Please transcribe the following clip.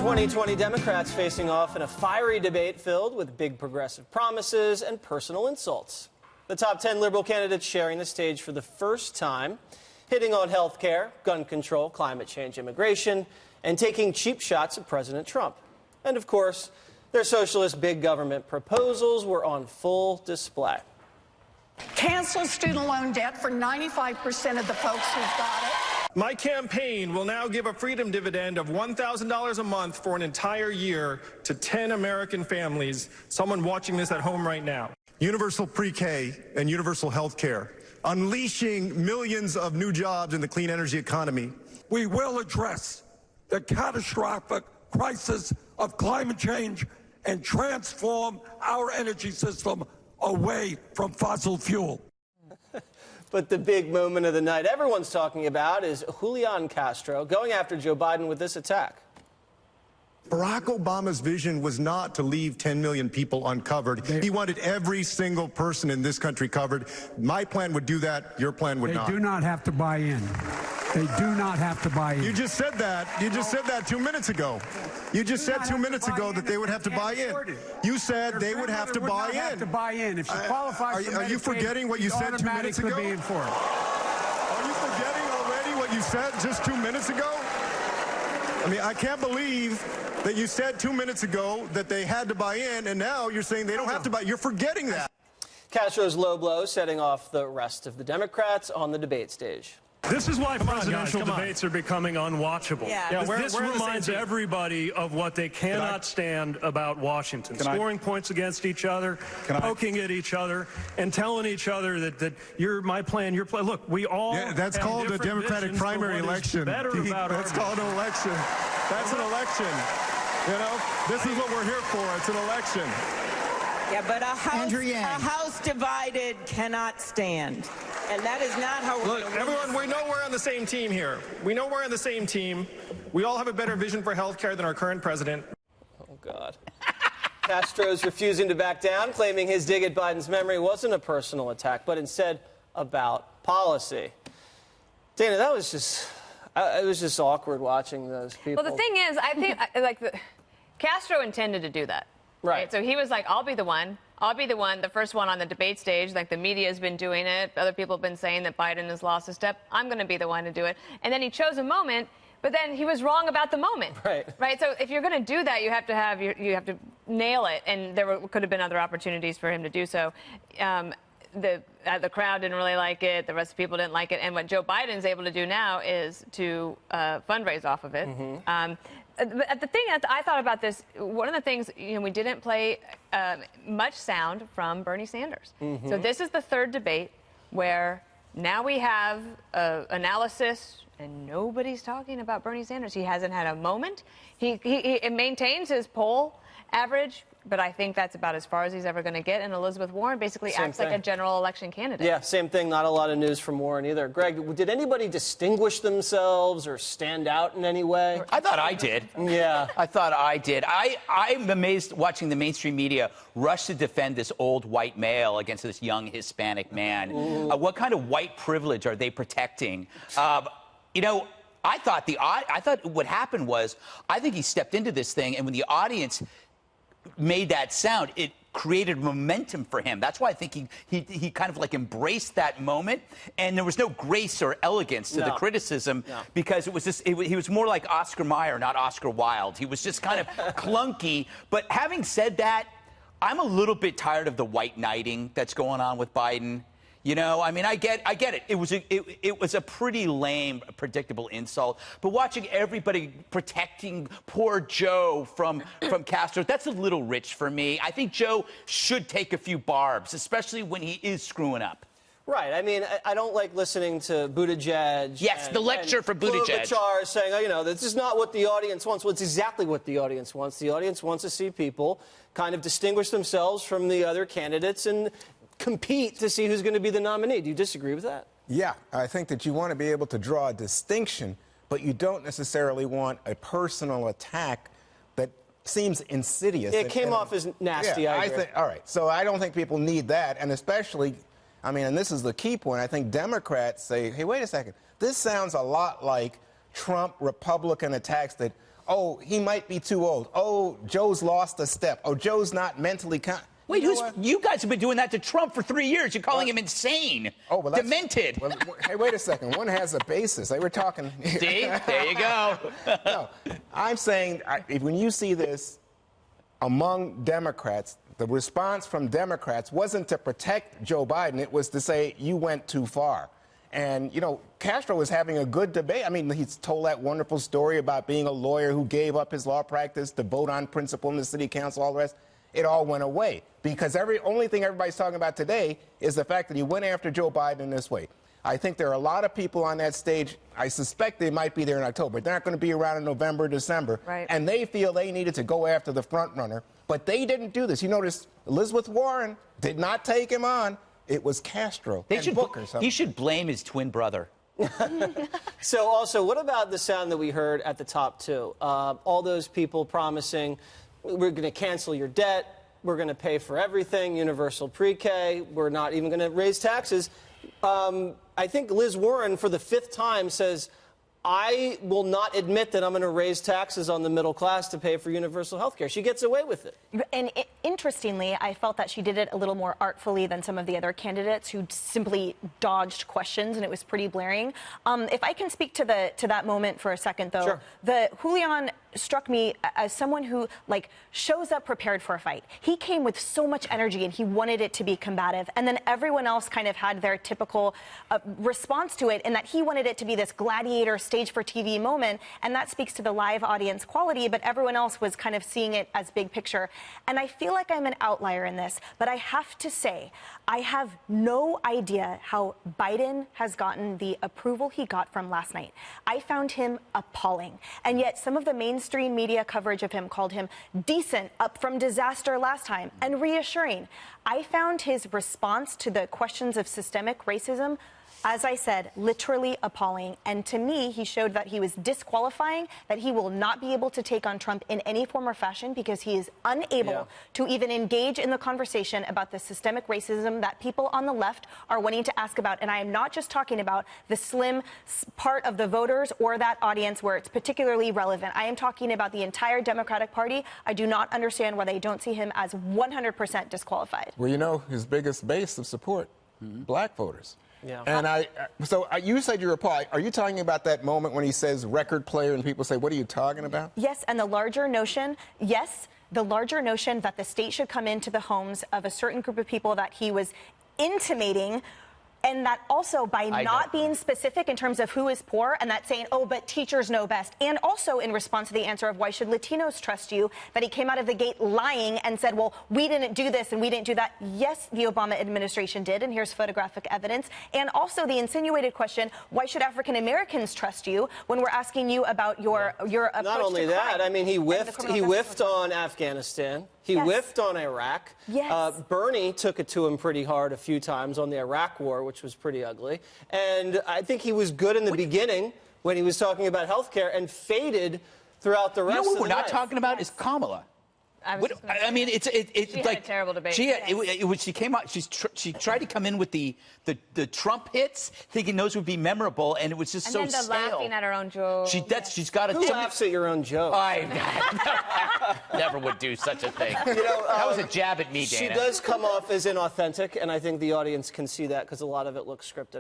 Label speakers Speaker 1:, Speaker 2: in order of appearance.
Speaker 1: 2020 Democrats facing off in a fiery debate filled with big progressive promises and personal insults. The top 10 liberal candidates sharing the stage for the first time, hitting on health care, gun control, climate change, immigration, and taking cheap shots at President Trump. And of course, their socialist big government proposals were on full display.
Speaker 2: Cancel student loan debt for 95% of the folks who've got it.
Speaker 3: My campaign will now give a freedom dividend of $1,000 a month for an entire year to 10 American families, someone watching this at home right now.
Speaker 4: Universal pre-K and universal health care, unleashing millions of new jobs in the clean energy economy.
Speaker 5: We will address the catastrophic crisis of climate change and transform our energy system away from fossil fuel.
Speaker 1: But the big moment of the night everyone's talking about is Julian Castro going after Joe Biden with this attack.
Speaker 4: Barack Obama's vision was not to leave 10 million people uncovered. He wanted every single person in this country covered. My plan would do that. Your plan would not.
Speaker 6: They do not have to buy in. They do not have to buy in.
Speaker 4: You just said that. You just said that 2 minutes ago. You just said 2 minutes ago that they would have to buy in. You said they would have to buy in.
Speaker 6: Have to buy in. If she qualifies for Medicaid,
Speaker 4: are you forgetting what you said 2 minutes ago?
Speaker 6: Be in for it.
Speaker 4: Are you forgetting already what you said just 2 minutes ago? I mean, I can't believe that you said 2 minutes ago that they had to buy in, and now you're saying they don't have to buy. You're forgetting that.
Speaker 1: Castro's low blow setting off the rest of the Democrats on the debate stage.
Speaker 7: This is why presidential debates are becoming unwatchable. This reminds everybody of what they cannot stand about Washington. Scoring points against each other, poking at each other, and telling each other that you're my plan, your plan. Look, we all
Speaker 4: that's called a Democratic primary election. That's called an election. That's an election. You know, this is what we're here for. It's an election.
Speaker 8: Yeah, but a house divided cannot stand. And that is not how we're
Speaker 3: Look, everyone, we know we're on the same team here. We know we're on the same team. We all have a better vision for health care than our current president.
Speaker 1: Oh, God. Castro's refusing to back down, claiming his dig at Biden's memory wasn't a personal attack, but instead about policy. Dana, that was just, it was just awkward watching those people.
Speaker 9: Well, the thing is, I think, Castro intended to do that.
Speaker 1: Right.
Speaker 9: So he was like, I'll be the one, the first one on the debate stage. Like, the media has been doing it. Other people have been saying that Biden has lost a step. I'm going to be the one to do it. And then he chose a moment, but then he was wrong about the moment. Right. So if you're going to do that, you have to nail it. And there could have been other opportunities for him to do so. The crowd didn't really like it. The rest of the people didn't like it. And what Joe Biden's able to do now is to fundraise off of it.
Speaker 1: Mm-hmm.
Speaker 9: The thing that I thought about this, one of the things, we didn't play much sound from Bernie Sanders.
Speaker 1: Mm-hmm.
Speaker 9: So this is the third debate where now we have analysis and nobody's talking about Bernie Sanders. He hasn't had a moment. He maintains his poll average, but I think that's about as far as he's ever going to get. And Elizabeth Warren basically acts like a general election candidate.
Speaker 1: Yeah, same thing. Not a lot of news from Warren either. Greg, did anybody distinguish themselves or stand out in any way?
Speaker 10: I thought I did.
Speaker 1: Yeah.
Speaker 10: I thought I did. I'm amazed watching the mainstream media rush to defend this old white male against this young Hispanic man. What kind of white privilege are they protecting? I thought what happened was, I think he stepped into this thing, and when the audience made that sound, it created momentum for him. That's why I think he kind of like embraced that moment, and there was no grace or elegance to the criticism because it was just he was more like Oscar Mayer, not Oscar Wilde. He was just kind of clunky. But having said that, I'm a little bit tired of the white knighting that's going on with Biden. I mean, I get it. It was a pretty lame, predictable insult. But watching everybody protecting poor Joe from Castro, that's a little rich for me. I think Joe should take a few barbs, especially when he is screwing up.
Speaker 1: Right. I mean, I don't like listening to Buttigieg.
Speaker 10: Yes, the lecture for Buttigieg.
Speaker 1: Klobuchar saying, this is not what the audience wants. Well, it's exactly what the audience wants. The audience wants to see people kind of distinguish themselves from the other candidates and compete to see who's going to be the nominee. Do you disagree with that?
Speaker 11: Yeah, I think that you want to be able to draw a distinction, but you don't necessarily want a personal attack that seems insidious.
Speaker 1: It came off as nasty.
Speaker 11: Yeah,
Speaker 1: I agree.
Speaker 11: all right, so I don't think people need that, and especially, I mean, and this is the key point, I think Democrats say, hey, wait a second, this sounds a lot like Trump Republican attacks that Oh, he might be too old. Oh, Joe's lost a step. Oh, Joe's not mentally
Speaker 10: Wait, you guys have been doing that to Trump for 3 years. You're calling him insane.
Speaker 11: Oh, well,
Speaker 10: demented.
Speaker 11: Well, hey, wait a second. One has a basis. They were talking.
Speaker 10: See? There you go.
Speaker 11: No, I'm saying when you see this among Democrats, the response from Democrats wasn't to protect Joe Biden. It was to say, you went too far. And, you know, Castro was having a good debate. I mean, he's told that wonderful story about being a lawyer who gave up his law practice to vote on principle in the city council, all the rest. It all went away because only thing everybody's talking about today is the fact that he went after Joe Biden in this way. I think there are a lot of people on that stage. I suspect they might be there in October. They're not going to be around in November, December.
Speaker 9: Right.
Speaker 11: And they feel they needed to go after the front runner. But they didn't do this. You notice Elizabeth Warren did not take him on. It was Castro and Booker.
Speaker 10: He should blame his twin brother.
Speaker 1: So also, what about the sound that we heard at the top, too? All those people promising, we're going to cancel your debt, we're going to pay for everything, universal pre-K, we're not even going to raise taxes. I think Liz Warren, for the 5th time, says, I will not admit that I'm going to raise taxes on the middle class to pay for universal health care. She gets away with it.
Speaker 12: And interestingly, I felt that she did it a little more artfully than some of the other candidates who simply dodged questions, and it was pretty blaring. If I can speak to that moment for a second, though,
Speaker 1: sure.
Speaker 12: The Julian struck me as someone who, like, shows up prepared for a fight. He came with so much energy, and he wanted it to be combative. And then everyone else kind of had their typical response to it in that he wanted it to be this gladiator stage for TV moment, and that speaks to the live audience quality, but everyone else was kind of seeing it as big picture. And I feel like I'm an outlier in this, but I have to say, I have no idea how Biden has gotten the approval he got from last night. I found him appalling. And yet some of the mainstream media coverage of him called him decent, up from disaster last time, and reassuring. I found his response to the questions of systemic racism, as I said, literally appalling. And to me, he showed that he was disqualifying, that he will not be able to take on Trump in any form or fashion because he is unable to even engage in the conversation about the systemic racism that people on the left are wanting to ask about. And I am not just talking about the slim part of the voters or that audience where it's particularly relevant. I am talking about the entire Democratic Party. I do not understand why they don't see him as 100% disqualified.
Speaker 11: Well, you know, his biggest base of support, black voters.
Speaker 1: Yeah.
Speaker 11: And you said you were appalled. Are you talking about that moment when he says record player and people say, what are you talking about?
Speaker 12: Yes, and the larger notion, the larger notion that the state should come into the homes of a certain group of people that he was intimating, and that also by not being specific in terms of who is poor, and that saying, oh, but teachers know best. And also in response to the answer of why should Latinos trust you, that he came out of the gate lying and said, well, we didn't do this and we didn't do that. Yes, the Obama administration did, and here's photographic evidence. And also the insinuated question, why should African Americans trust you when we're asking you about your approach
Speaker 1: Not only
Speaker 12: to
Speaker 1: that,
Speaker 12: crime
Speaker 1: I mean, he whiffed on Afghanistan. He whiffed on Iraq.
Speaker 12: Yes.
Speaker 1: Bernie took it to him pretty hard a few times on the Iraq war, which was pretty ugly. And I think he was good in the beginning when he was talking about health care and faded throughout the rest of the
Speaker 10: what we're not
Speaker 1: night.
Speaker 10: talking about is Kamala. I mean, it's
Speaker 9: she
Speaker 10: like
Speaker 9: had a terrible debate.
Speaker 10: She came out. She tried to come in with the Trump hits, thinking those would be memorable, and it was just so
Speaker 9: And then the laughing at her own joke.
Speaker 10: She's got a.
Speaker 1: Who laughs at your own joke?
Speaker 10: I never would do such a thing. You know, that was a jab at me, Dana.
Speaker 1: She does come off as inauthentic, and I think the audience can see that because a lot of it looks scripted.